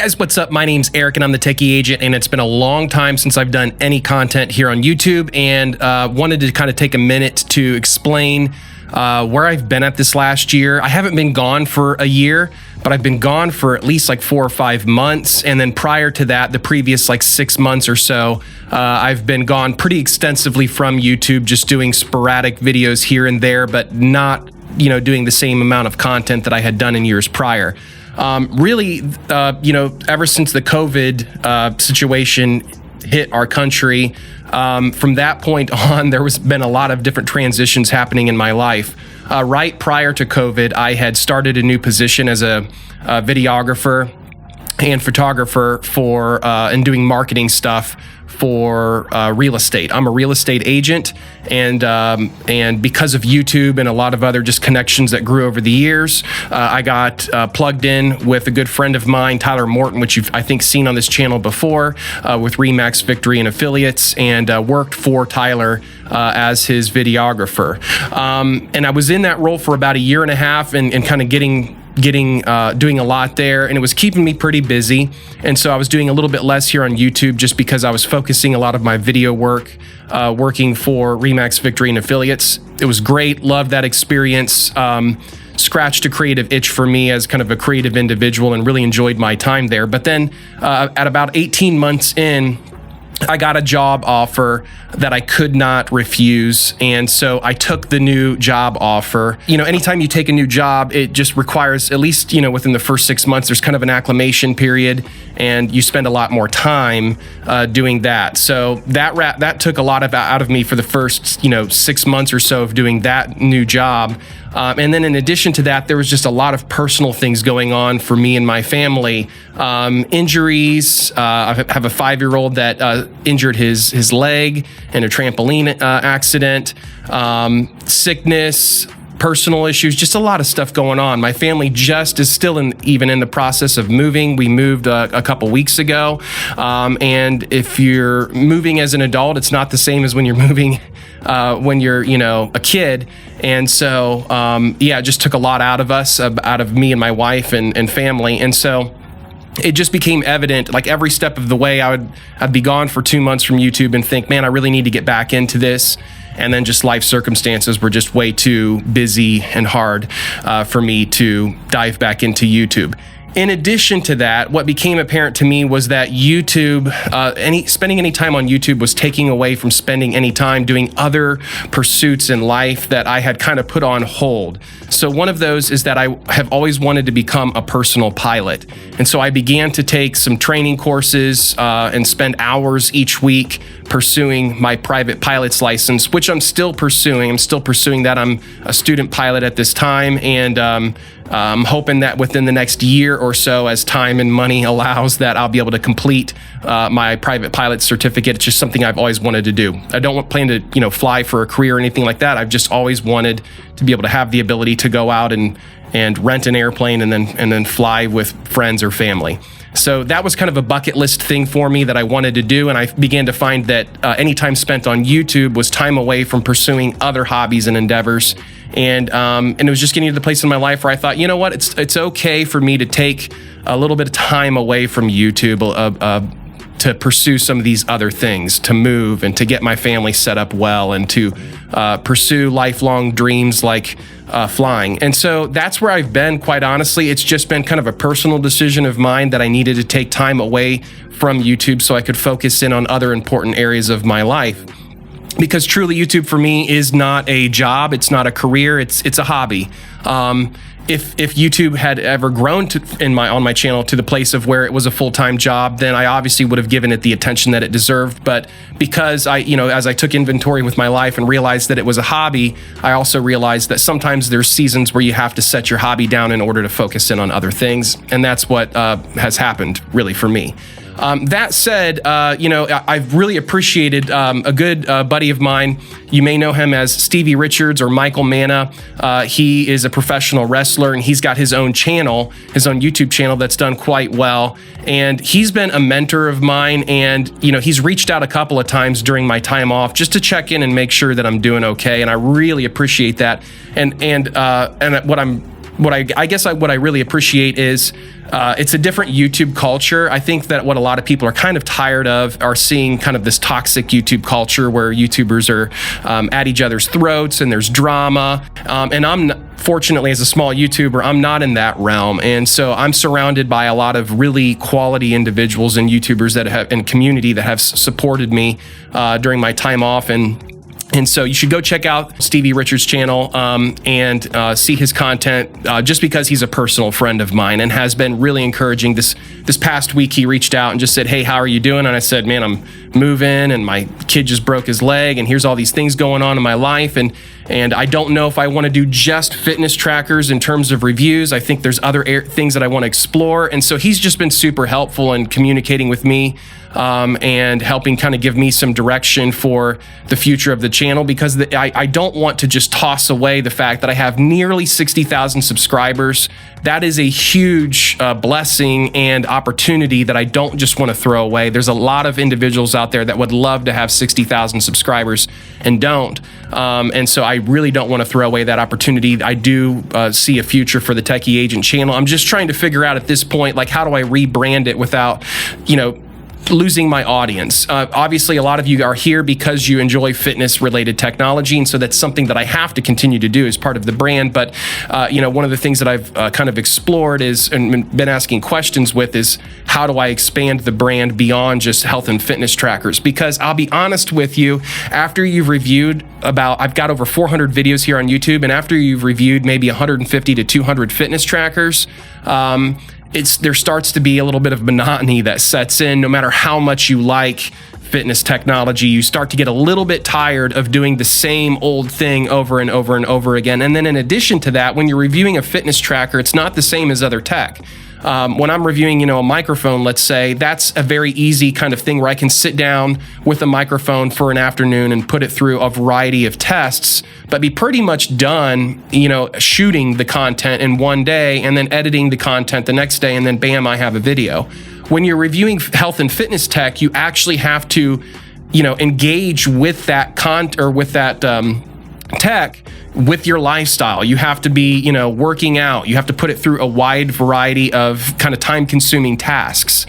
Guys, what's up? My name's Eric and I'm the Techie Agent, and it's been a long time since I've done any content here on YouTube, and wanted to kind of take a minute to explain where I've been at this last year. I haven't been gone for a year, but I've been gone for at least like 4 or 5 months. And then prior to that, the previous like 6 months or so, I've been gone pretty extensively from YouTube, just doing sporadic videos here and there, but not, doing the same amount of content that I had done in years prior. Really, ever since the COVID situation hit our country, from that point on, there was been a lot of different transitions happening in my life. Right prior to COVID, I had started a new position as a videographer and photographer and doing marketing stuff for real estate. I'm a real estate agent, and because of YouTube and a lot of other just connections that grew over the years, I got plugged in with a good friend of mine, Tyler Morton, which you've I think seen on this channel before, with Remax Victory and Affiliates, and worked for Tyler as his videographer. And I was in that role for about a year and a half, and kind of doing a lot there, and it was keeping me pretty busy. And so I was doing a little bit less here on YouTube just because I was focusing a lot of my video work working for Remax Victory and Affiliates. It was great, loved that experience. Scratched a creative itch for me as kind of a creative individual, and really enjoyed my time there. But then at about 18 months in, I got a job offer that I could not refuse. And so I took the new job offer. Anytime you take a new job, it just requires, at least, within the first 6 months, there's kind of an acclimation period, and you spend a lot more time doing that. So that took a lot out of me for the first, 6 months or so of doing that new job. And then in addition to that, there was just a lot of personal things going on for me and my family. Injuries. I have a 5-year-old that injured his leg in a trampoline accident. Sickness, personal issues, just a lot of stuff going on. My family just is still even in the process of moving. We moved a couple weeks ago. And if you're moving as an adult, it's not the same as when you're moving when you're, a kid. And so, it just took a lot out of us, out of me and my wife and family. And so it just became evident, like every step of the way, I'd be gone for 2 months from YouTube and think, man, I really need to get back into this. And then just life circumstances were just way too busy and hard for me to dive back into YouTube. In addition to that, what became apparent to me was that YouTube, spending any time on YouTube was taking away from spending any time doing other pursuits in life that I had kind of put on hold. So one of those is that I have always wanted to become a personal pilot. And so I began to take some training courses and spend hours each week pursuing my private pilot's license, which I'm still pursuing. I'm still pursuing that. I'm a student pilot at this time, and I'm hoping that within the next year or so, as time and money allows, that I'll be able to complete my private pilot certificate. It's just something I've always wanted to do. I don't plan to, fly for a career or anything like that. I've just always wanted to be able to have the ability to go out and rent an airplane and then fly with friends or family. So that was kind of a bucket list thing for me that I wanted to do, and I began to find that any time spent on YouTube was time away from pursuing other hobbies and endeavors. And it was just getting to the place in my life where I thought, you know what, it's okay for me to take a little bit of time away from YouTube to pursue some of these other things, to move and to get my family set up well, and to pursue lifelong dreams like flying. And so that's where I've been, quite honestly. It's just been kind of a personal decision of mine that I needed to take time away from YouTube so I could focus in on other important areas of my life. Because truly, YouTube for me is not a job, it's not a career, it's a hobby. If YouTube had ever grown on my channel to the place of where it was a full-time job, then I obviously would have given it the attention that it deserved. But because as I took inventory with my life and realized that it was a hobby, I also realized that sometimes there's seasons where you have to set your hobby down in order to focus in on other things. And that's what has happened really for me. That said, I've really appreciated a good buddy of mine. You may know him as Stevie Richards or Michael Manna. He is a professional wrestler, and he's got his own channel, his own YouTube channel that's done quite well. And he's been a mentor of mine, and he's reached out a couple of times during my time off just to check in and make sure that I'm doing okay. And I really appreciate that. And what I really appreciate is it's a different YouTube culture. I think that what a lot of people are kind of tired of are seeing kind of this toxic YouTube culture where YouTubers are at each other's throats and there's drama. And fortunately, as a small YouTuber, I'm not in that realm. And so I'm surrounded by a lot of really quality individuals and YouTubers that have, and community that have supported me during my time off. And so you should go check out Stevie Richards' channel and see his content just because he's a personal friend of mine and has been really encouraging. This past week, he reached out and just said, "Hey, how are you doing?" And I said, "Man, I'm moving and my kid just broke his leg and here's all these things going on in my life. And I don't know if I want to do just fitness trackers in terms of reviews. I think there's other things that I want to explore." And so he's just been super helpful in communicating with me and helping kind of give me some direction for the future of the channel, because I don't want to just toss away the fact that I have nearly 60,000 subscribers. That is a huge blessing and opportunity that I don't just want to throw away. There's a lot of individuals out there that would love to have 60,000 subscribers and don't. And so I really don't want to throw away that opportunity. I do see a future for the Techie Agent channel. I'm just trying to figure out at this point, like, how do I rebrand it without, losing my audience. Obviously, a lot of you are here because you enjoy fitness-related technology, and so that's something that I have to continue to do as part of the brand. But one of the things that I've kind of explored is and been asking questions with is how do I expand the brand beyond just health and fitness trackers? Because I'll be honest with you, after you've reviewed I've got over 400 videos here on YouTube, and after you've reviewed maybe 150 to 200 fitness trackers, there starts to be a little bit of monotony that sets in. No matter how much you like fitness technology, you start to get a little bit tired of doing the same old thing over and over and over again. And then in addition to that, when you're reviewing a fitness tracker, it's not the same as other tech. When I'm reviewing, a microphone, let's say, that's a very easy kind of thing where I can sit down with a microphone for an afternoon and put it through a variety of tests, but be pretty much done, shooting the content in one day and then editing the content the next day, and then bam, I have a video. When you're reviewing health and fitness tech, you actually have to, engage with that tech with your lifestyle. You have to be, working out. You have to put it through a wide variety of kind of time-consuming tasks.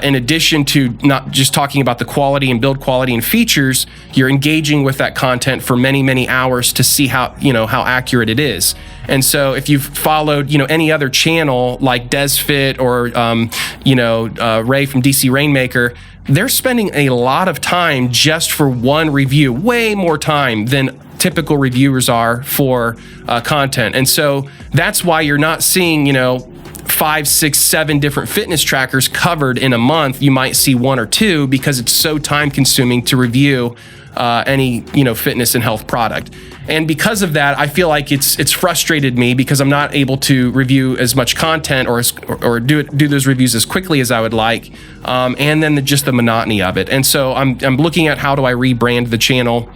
In addition to not just talking about the quality and build quality and features, you're engaging with that content for many, many hours to see how accurate it is. And so if you've followed, any other channel like DesFit or, Ray from DC Rainmaker, they're spending a lot of time just for one review, way more time than typical reviewers are for content. And so that's why you're not seeing, 5, 6, 7 different fitness trackers covered in a month. You might see 1 or 2 because it's so time consuming to review any fitness and health product. And because of that, I feel like it's frustrated me because I'm not able to review as much content or do those reviews as quickly as I would like. And then just the monotony of it. And so I'm looking at how do I rebrand the channel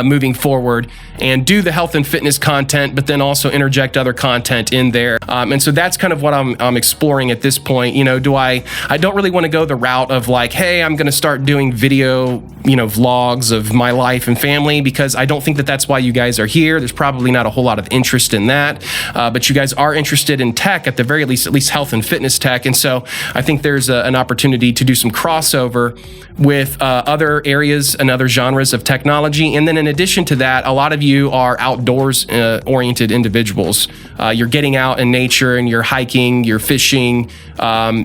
moving forward and do the health and fitness content, but then also interject other content in there. And so that's kind of what I'm exploring at this point. I don't really want to go the route of like, hey, I'm going to start doing video, vlogs of my life and family, because I don't think that that's why you guys are here. There's probably not a whole lot of interest in that. But you guys are interested in tech at the very least, at least health and fitness tech. And so I think there's an opportunity to do some crossover with other areas and other genres of technology. And then in addition to that, a lot of you are outdoors oriented individuals. You're getting out in nature and you're hiking, you're fishing,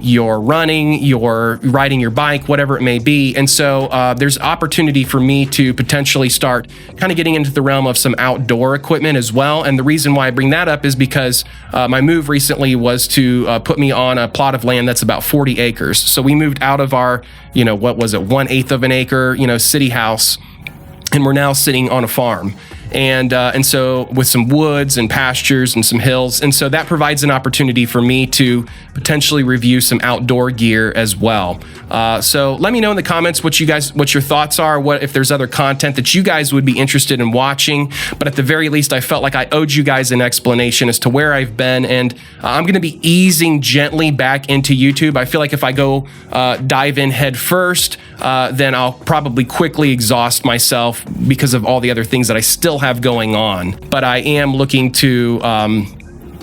you're running, you're riding your bike, whatever it may be. And so there's opportunity for me to potentially start kind of getting into the realm of some outdoor equipment as well. And the reason why I bring that up is because my move recently was to put me on a plot of land that's about 40 acres. So we moved out of our, 1/8 of an acre, city house, and we're now sitting on a farm. And so with some woods and pastures and some hills. And so that provides an opportunity for me to potentially review some outdoor gear as well. So let me know in the comments what your thoughts are, if there's other content that you guys would be interested in watching. But at the very least, I felt like I owed you guys an explanation as to where I've been. And I'm going to be easing gently back into YouTube. I feel like if I go dive in head first, then I'll probably quickly exhaust myself because of all the other things that I still have going on. But I am looking to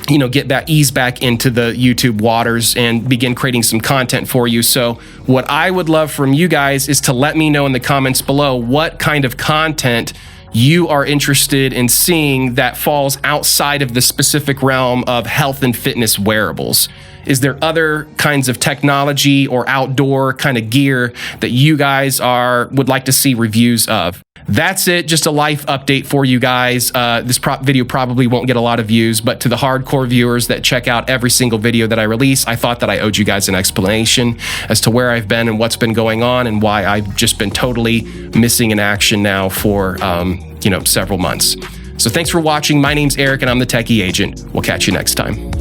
get back, ease back into the YouTube waters and begin creating some content for you. So what I would love from you guys is to let me know in the comments below what kind of content you are interested in seeing that falls outside of the specific realm of health and fitness wearables. Is there other kinds of technology or outdoor kind of gear that you guys would like to see reviews of? That's it. Just a life update for you guys. This video probably won't get a lot of views, but to the hardcore viewers that check out every single video that I release, I thought that I owed you guys an explanation as to where I've been and what's been going on and why I've just been totally missing in action now for, several months. So thanks for watching. My name's Eric and I'm the Techie Agent. We'll catch you next time.